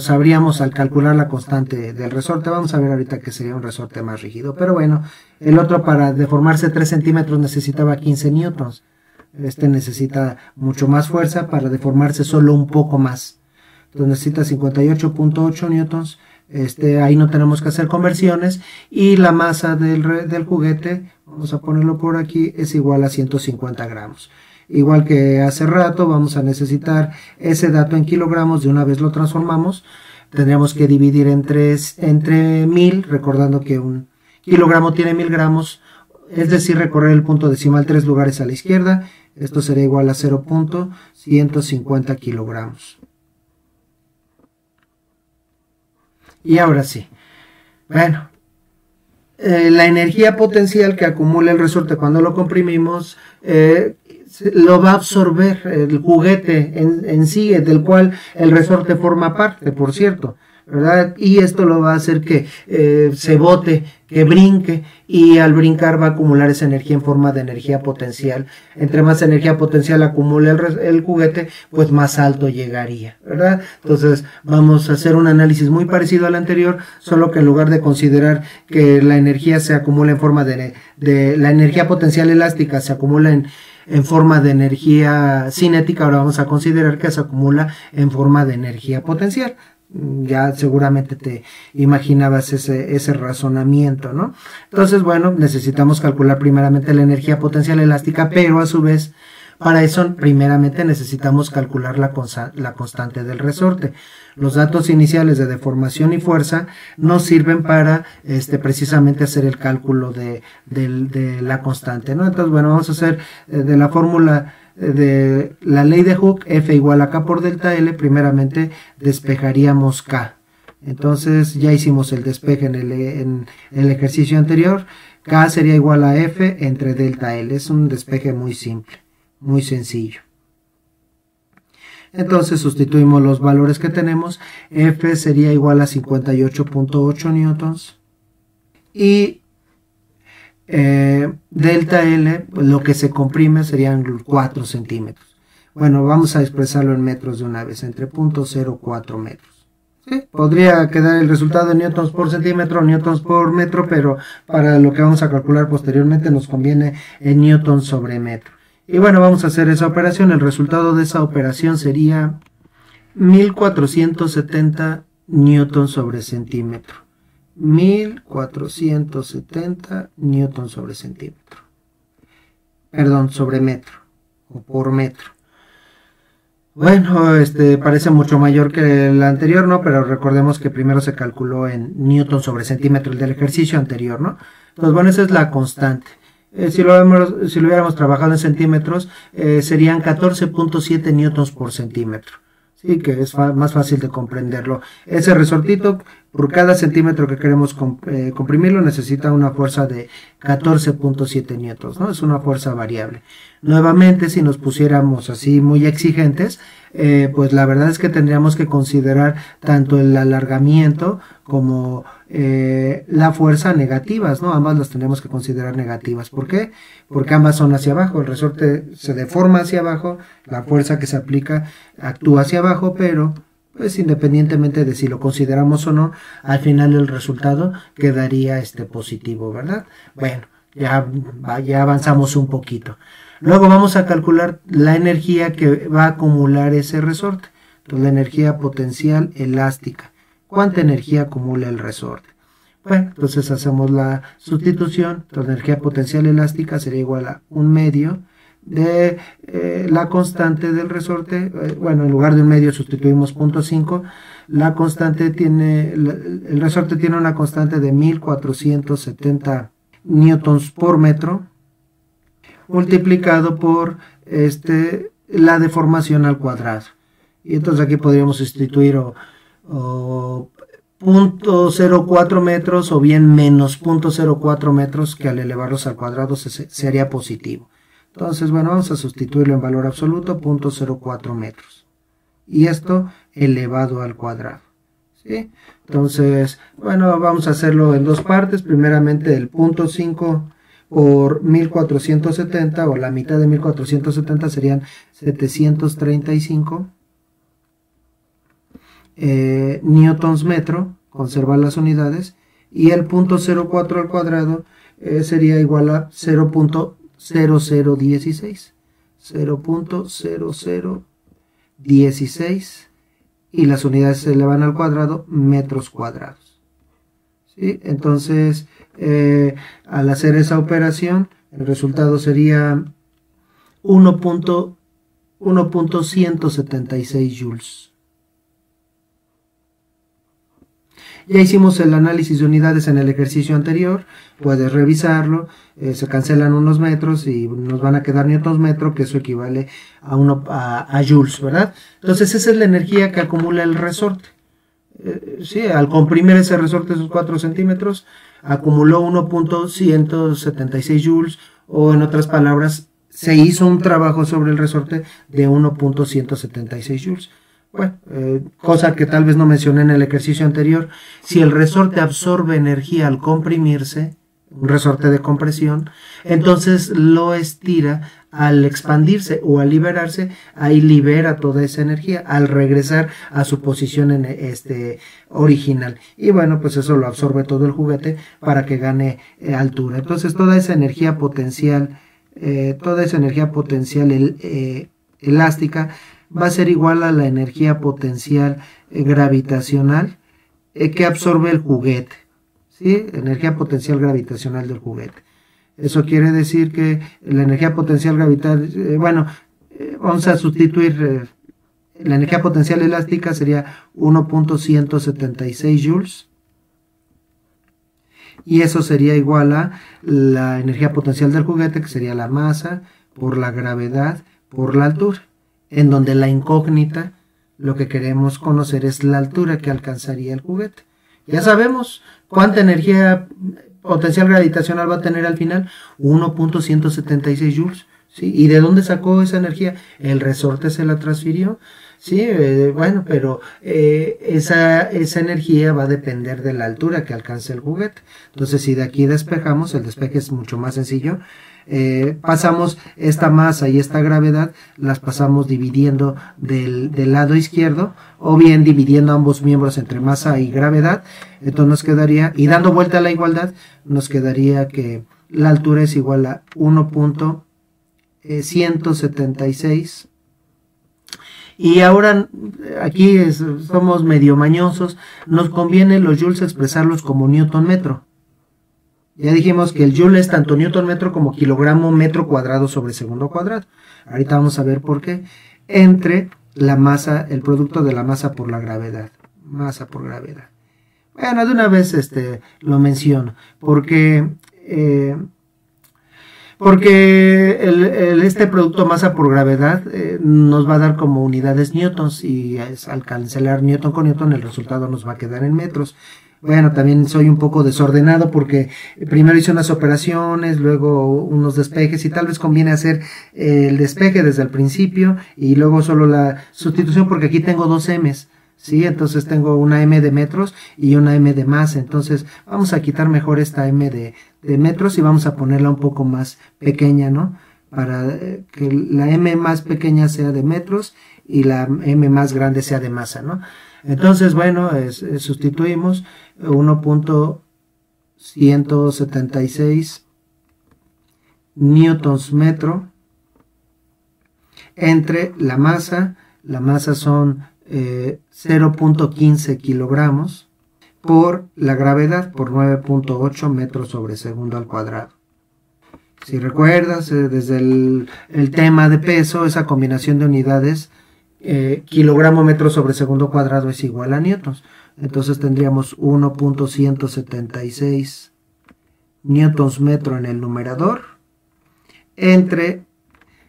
sabríamos al calcular la constante del resorte. Vamos a ver ahorita que sería un resorte más rígido. Pero bueno, el otro para deformarse 3 centímetros necesitaba 15 newtons. Este necesita mucho más fuerza para deformarse solo un poco más. Entonces necesita 58.8 newtons. Ahí no tenemos que hacer conversiones. Y la masa del juguete, vamos a ponerlo por aquí, es igual a 150 gramos. Igual que hace rato, vamos a necesitar ese dato en kilogramos. De una vez lo transformamos. Tendríamos que dividir entre 1000, recordando que un kilogramo tiene 1000 gramos. Es decir, recorrer el punto decimal 3 lugares a la izquierda. Esto sería igual a 0.150 kilogramos. Y ahora sí. Bueno, la energía potencial que acumula el resorte cuando lo comprimimos, lo va a absorber el juguete en sí, del cual el resorte forma parte, por cierto, ¿verdad? Y esto lo va a hacer que se bote, que brinque, y al brincar va a acumular esa energía en forma de energía potencial. Entre más energía potencial acumula el juguete, pues más alto llegaría, ¿verdad? Entonces vamos a hacer un análisis muy parecido al anterior, solo que en lugar de considerar que la energía se acumula en forma de la energía potencial elástica se acumula en forma de energía cinética, ahora vamos a considerar que se acumula en forma de energía potencial. Ya seguramente te imaginabas ese razonamiento, ¿no? Entonces, bueno, necesitamos calcular primeramente la energía potencial elástica, pero a su vez, para eso primeramente necesitamos calcular la constante del resorte. Los datos iniciales de deformación y fuerza nos sirven para precisamente hacer el cálculo de la constante, ¿no? Entonces, bueno, vamos a hacer de la fórmula de la ley de Hooke, F igual a K por delta L. Primeramente despejaríamos K. Entonces ya hicimos el despeje en el ejercicio anterior. K sería igual a F entre delta L. Es un despeje muy simple, muy sencillo. Entonces sustituimos los valores que tenemos. F sería igual a 58.8 newtons. Y delta L, pues lo que se comprime serían 4 centímetros. Bueno, vamos a expresarlo en metros de una vez, entre 0.04 metros. ¿Sí? Podría quedar el resultado en newtons por centímetro, newtons por metro, pero para lo que vamos a calcular posteriormente nos conviene en newtons sobre metro. Y bueno, vamos a hacer esa operación. El resultado de esa operación sería 1470 newtons sobre centímetro. 1470 newtons sobre centímetro. Perdón, sobre metro o por metro. Bueno, parece mucho mayor que el anterior, ¿no? Pero recordemos que primero se calculó en newtons sobre centímetro el del ejercicio anterior, ¿no? Entonces, bueno, esa es la constante. Si lo hubiéramos trabajado en centímetros, serían 14.7 newtons por centímetro. Sí, que es más fácil de comprenderlo. Ese resortito, por cada centímetro que queremos comprimirlo, necesita una fuerza de 14.7 newtons, ¿no? Es una fuerza variable. Nuevamente, si nos pusiéramos así muy exigentes, pues la verdad es que tendríamos que considerar tanto el alargamiento como la fuerza negativas, ¿no? Ambas las tendríamos que considerar negativas. ¿Por qué? Porque ambas son hacia abajo. El resorte se deforma hacia abajo, la fuerza que se aplica actúa hacia abajo, pero pues independientemente de si lo consideramos o no, al final el resultado quedaría positivo, ¿verdad? Bueno, ya avanzamos un poquito. Luego vamos a calcular la energía que va a acumular ese resorte. Entonces, la energía potencial elástica. cuánta energía acumula el resorte. Bueno, entonces hacemos la sustitución. La energía potencial elástica sería igual a 1/2 de la constante del resorte. Bueno, en lugar de 1/2 sustituimos 0.5. La constante el resorte tiene una constante de 1470 newtons por metro, multiplicado por la deformación al cuadrado. Y entonces aquí podríamos sustituir o 0.04 metros o bien menos 0.04 metros, que al elevarlos al cuadrado sería positivo. Entonces, bueno, vamos a sustituirlo en valor absoluto, 0.04 metros. Y esto elevado al cuadrado. ¿Sí? Entonces, bueno, vamos a hacerlo en dos partes. Primeramente el 0.5 por 1470, o la mitad de 1470 serían 735 newtons metro, conservar las unidades, y el 0.04 al cuadrado sería igual a 0.0016, 0.0016, y las unidades se elevan al cuadrado, metros cuadrados. ¿Sí? Entonces, al hacer esa operación, el resultado sería 1.176 joules. Ya hicimos el análisis de unidades en el ejercicio anterior, puedes revisarlo, se cancelan unos metros y nos van a quedar newtons metro, que eso equivale a joules, ¿verdad? Entonces esa es la energía que acumula el resorte. Sí, al comprimir ese resorte esos 4 centímetros, acumuló 1.176 joules, o en otras palabras, se hizo un trabajo sobre el resorte de 1.176 joules. Bueno, cosa que tal vez no mencioné en el ejercicio anterior, si el resorte absorbe energía al comprimirse, un resorte de compresión, entonces lo estira al expandirse o al liberarse, ahí libera toda esa energía al regresar a su posición original. Y bueno, pues eso lo absorbe todo el juguete para que gane altura. Entonces toda esa energía potencial, elástica, va a ser igual a la energía potencial gravitacional que absorbe el juguete. ¿Sí? Energía potencial gravitacional del juguete. Eso quiere decir que la energía potencial gravitacional, vamos a sustituir, la energía potencial elástica sería 1.176 joules, y eso sería igual a la energía potencial del juguete, que sería la masa por la gravedad por la altura, en donde la incógnita, lo que queremos conocer es la altura que alcanzaría el juguete. Ya sabemos cuánta energía potencial gravitacional va a tener al final, 1.176 joules. ¿Sí? ¿Y de dónde sacó esa energía? El resorte se la transfirió. Sí, bueno, pero esa energía va a depender de la altura que alcance el juguete. Entonces, si de aquí despejamos, el despeje es mucho más sencillo. Pasamos esta masa y esta gravedad, las pasamos dividiendo del lado izquierdo, o bien dividiendo ambos miembros entre masa y gravedad. Entonces nos quedaría, y dando vuelta a la igualdad, nos quedaría que la altura es igual a 1.176. Y ahora aquí somos medio mañosos, nos conviene los joules expresarlos como newton metro. Ya dijimos que el joule es tanto newton metro como kilogramo metro cuadrado sobre segundo cuadrado. Ahorita vamos a ver por qué. Entre la masa, el producto de la masa por la gravedad. Masa por gravedad. Bueno, de una vez lo menciono, porque este producto masa por gravedad nos va a dar como unidades newtons, y al cancelar newton con newton el resultado nos va a quedar en metros. Bueno, también soy un poco desordenado porque primero hice unas operaciones, luego unos despejes, y tal vez conviene hacer el despeje desde el principio y luego solo la sustitución, porque aquí tengo dos M's. ¿Sí? Entonces tengo una M de metros y una M de masa. Entonces vamos a quitar mejor esta M de metros y vamos a ponerla un poco más pequeña, ¿no? Para que la M más pequeña sea de metros y la M más grande sea de masa, ¿no? Entonces, bueno, sustituimos 1.176 newtons metro entre la masa son 0.15 kilogramos por la gravedad por 9.8 metros sobre segundo al cuadrado. Si recuerdas, desde el tema de peso, esa combinación de unidades, kilogramo metro sobre segundo cuadrado es igual a newtons. Entonces tendríamos 1.176 newtons metro en el numerador, entre,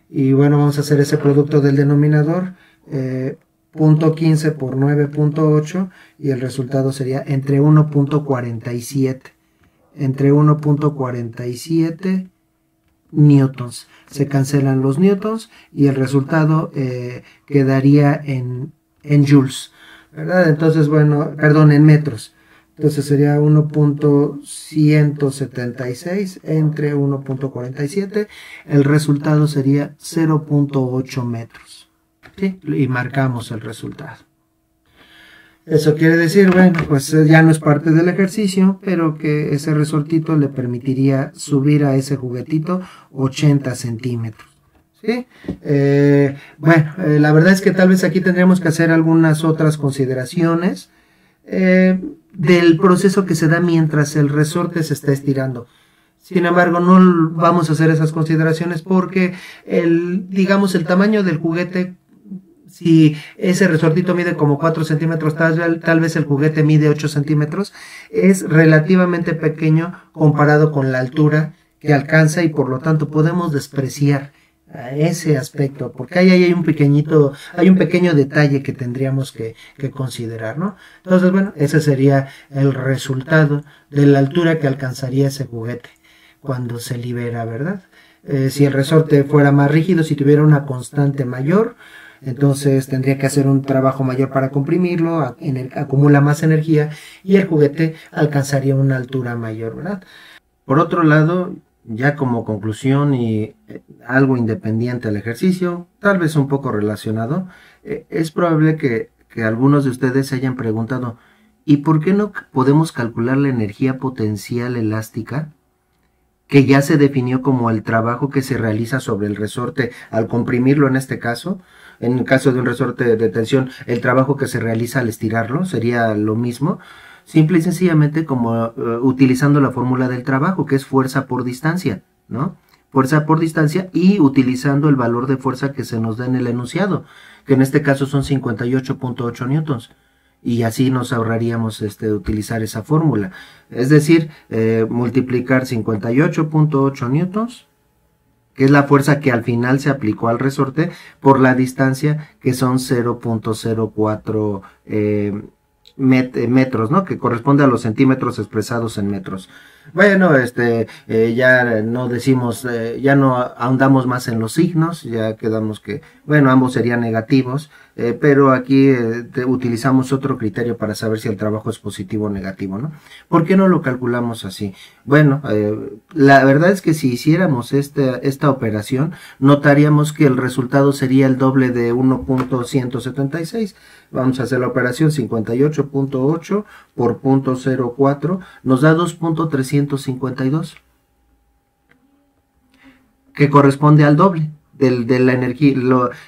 y bueno, vamos a hacer ese producto del denominador, 0.15 por 9.8, y el resultado sería entre 1.47. Entre 1.47 newtons. Se cancelan los newtons y el resultado quedaría en joules, ¿verdad? Entonces, bueno, perdón, en metros. Entonces sería 1.176 entre 1.47. El resultado sería 0.8 metros. ¿Sí? Y marcamos el resultado. Eso quiere decir, bueno, pues ya no es parte del ejercicio, pero que ese resortito le permitiría subir a ese juguetito 80 centímetros. ¿Sí? La verdad es que tal vez aquí tendríamos que hacer algunas otras consideraciones del proceso que se da mientras el resorte se está estirando. Sin embargo, no vamos a hacer esas consideraciones porque digamos, el tamaño del juguete, si ese resortito mide como 4 centímetros, tal vez el juguete mide 8 centímetros, es relativamente pequeño comparado con la altura que alcanza, y por lo tanto podemos despreciar ese aspecto, porque ahí hay un pequeño detalle que tendríamos que considerar, ¿no? Entonces, bueno, ese sería el resultado de la altura que alcanzaría ese juguete cuando se libera, ¿verdad? Si el resorte fuera más rígido, si tuviera una constante mayor, entonces tendría que hacer un trabajo mayor para comprimirlo, acumula más energía y el juguete alcanzaría una altura mayor, ¿verdad? Por otro lado, ya como conclusión y algo independiente al ejercicio, tal vez un poco relacionado, es probable que algunos de ustedes se hayan preguntado, ¿y por qué no podemos calcular la energía potencial elástica, que ya se definió como el trabajo que se realiza sobre el resorte al comprimirlo en este caso? En el caso de un resorte de tensión, el trabajo que se realiza al estirarlo sería lo mismo, simple y sencillamente como utilizando la fórmula del trabajo, que es fuerza por distancia, ¿no? Fuerza por distancia, y utilizando el valor de fuerza que se nos da en el enunciado, que en este caso son 58.8 newtons. Y así nos ahorraríamos utilizar esa fórmula. Es decir, multiplicar 58.8 newtons, que es la fuerza que al final se aplicó al resorte, por la distancia, que son 0.04 metros, ¿no? Que corresponde a los centímetros expresados en metros. Bueno, ya no decimos, ya no ahondamos más en los signos, ya quedamos que, bueno, ambos serían negativos, pero aquí utilizamos otro criterio para saber si el trabajo es positivo o negativo, ¿no? ¿Por qué no lo calculamos así? Bueno, la verdad es que si hiciéramos esta operación, notaríamos que el resultado sería el doble de 1.176. Vamos a hacer la operación, 58.8 por 0.04, nos da 2.352, que corresponde al doble de la energía,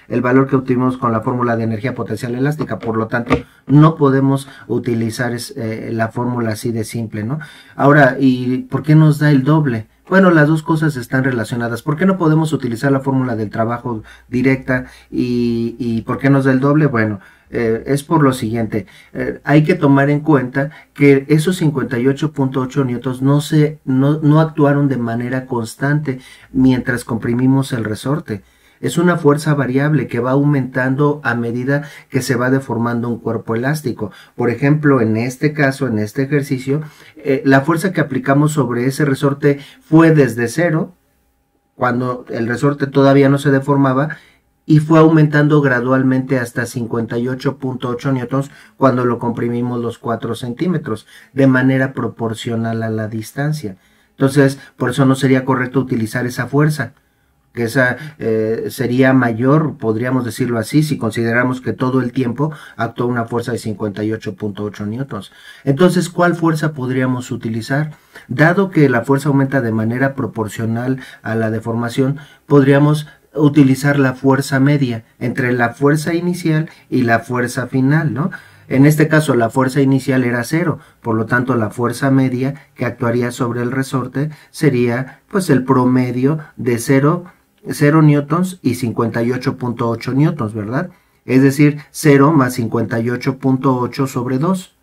el valor que obtuvimos con la fórmula de energía potencial elástica. Por lo tanto, no podemos utilizar la fórmula así de simple, ¿no? Ahora, ¿y por qué nos da el doble? Bueno, las dos cosas están relacionadas. ¿Por qué no podemos utilizar la fórmula del trabajo directa y por qué nos da el doble? Bueno, es por lo siguiente. Hay que tomar en cuenta que esos 58.8 newtons no actuaron de manera constante mientras comprimimos el resorte. Es una fuerza variable que va aumentando a medida que se va deformando un cuerpo elástico. Por ejemplo, en este caso, en este ejercicio, la fuerza que aplicamos sobre ese resorte fue desde cero, cuando el resorte todavía no se deformaba, y fue aumentando gradualmente hasta 58.8 newtons cuando lo comprimimos los 4 centímetros, de manera proporcional a la distancia. Entonces, por eso no sería correcto utilizar esa fuerza, que esa sería mayor, podríamos decirlo así, si consideramos que todo el tiempo actuó una fuerza de 58.8 newtons. Entonces, ¿cuál fuerza podríamos utilizar? Dado que la fuerza aumenta de manera proporcional a la deformación, podríamos utilizar la fuerza media entre la fuerza inicial y la fuerza final, ¿no? En este caso la fuerza inicial era 0, por lo tanto la fuerza media que actuaría sobre el resorte sería pues el promedio de 0 newtons y 58.8 newtons, ¿verdad? Es decir, 0 más 58.8 sobre 2.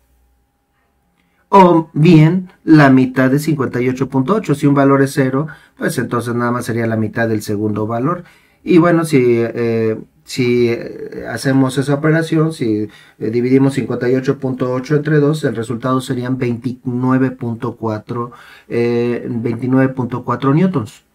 O bien la mitad de 58.8. Si un valor es 0, pues entonces nada más sería la mitad del segundo valor. Y bueno, si hacemos esa operación, si dividimos 58.8 entre 2, el resultado serían 29.4 newtons.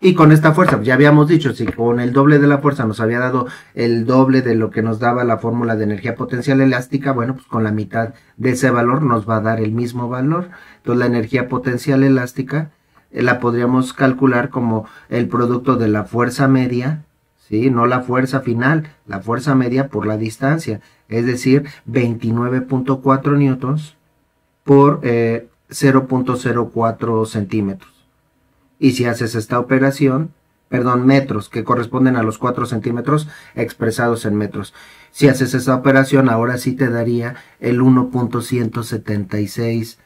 Y con esta fuerza, ya habíamos dicho, si con el doble de la fuerza nos había dado el doble de lo que nos daba la fórmula de energía potencial elástica, bueno, pues con la mitad de ese valor nos va a dar el mismo valor. Entonces la energía potencial elástica la podríamos calcular como el producto de la fuerza media, ¿sí? No la fuerza final, la fuerza media por la distancia, es decir, 29.4 newtons por 0.04 centímetros. Y si haces esta operación, metros, que corresponden a los 4 centímetros expresados en metros. Si haces esa operación, ahora sí te daría el 1.176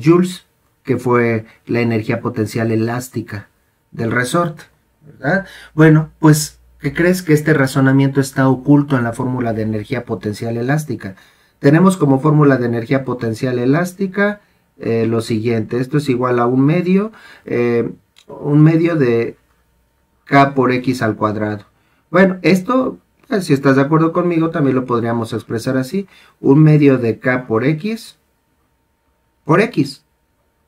joules, que fue la energía potencial elástica del resorte, ¿verdad? Bueno, pues, ¿qué crees? Que este razonamiento está oculto en la fórmula de energía potencial elástica. Tenemos como fórmula de energía potencial elástica lo siguiente: esto es igual a un medio de K por X al cuadrado. Bueno, esto, si estás de acuerdo conmigo, también lo podríamos expresar así: un medio de K por X,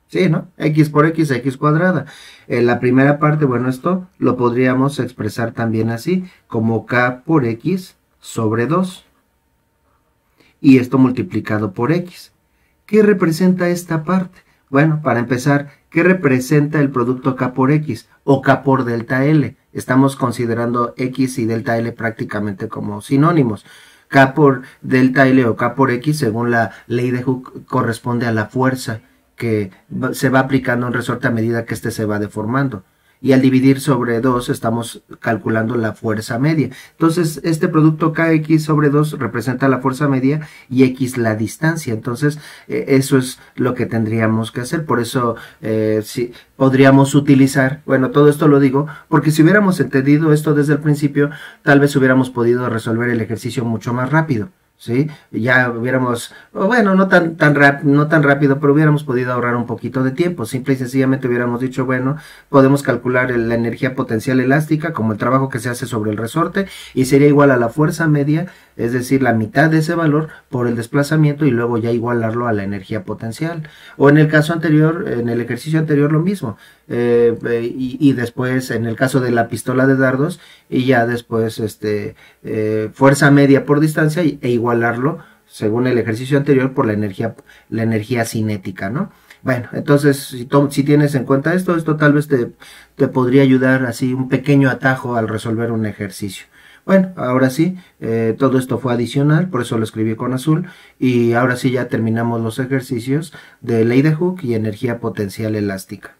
¿sí, no? X por X, X cuadrada. En la primera parte, bueno, esto lo podríamos expresar también así, como K por X sobre 2. Y esto multiplicado por X. ¿Qué representa esta parte? Bueno, para empezar, ¿qué representa el producto K por X o K por delta L? Estamos considerando X y delta L prácticamente como sinónimos. K por delta L o K por X, según la ley de Hooke, corresponde a la fuerza que se va aplicando en resorte a medida que éste se va deformando. Y al dividir sobre 2 estamos calculando la fuerza media. Entonces este producto Kx sobre 2 representa la fuerza media y X la distancia. Entonces eso es lo que tendríamos que hacer. Por eso si podríamos utilizar, bueno, todo esto lo digo porque si hubiéramos entendido esto desde el principio, tal vez hubiéramos podido resolver el ejercicio mucho más rápido. ¿Sí? Ya hubiéramos, bueno, no tan rápido, pero hubiéramos podido ahorrar un poquito de tiempo. Simple y sencillamente hubiéramos dicho, bueno, podemos calcular la energía potencial elástica como el trabajo que se hace sobre el resorte y sería igual a la fuerza media, es decir, la mitad de ese valor por el desplazamiento y luego ya igualarlo a la energía potencial. O en el caso anterior, en el ejercicio anterior lo mismo. Y después en el caso de la pistola de dardos y ya después fuerza media por distancia e igualarlo según el ejercicio anterior por la energía cinética, ¿no? Bueno, entonces si tienes en cuenta esto tal vez te podría ayudar así un pequeño atajo al resolver un ejercicio. Bueno, ahora sí, todo esto fue adicional, por eso lo escribí con azul, y ahora sí ya terminamos los ejercicios de ley de Hooke y energía potencial elástica.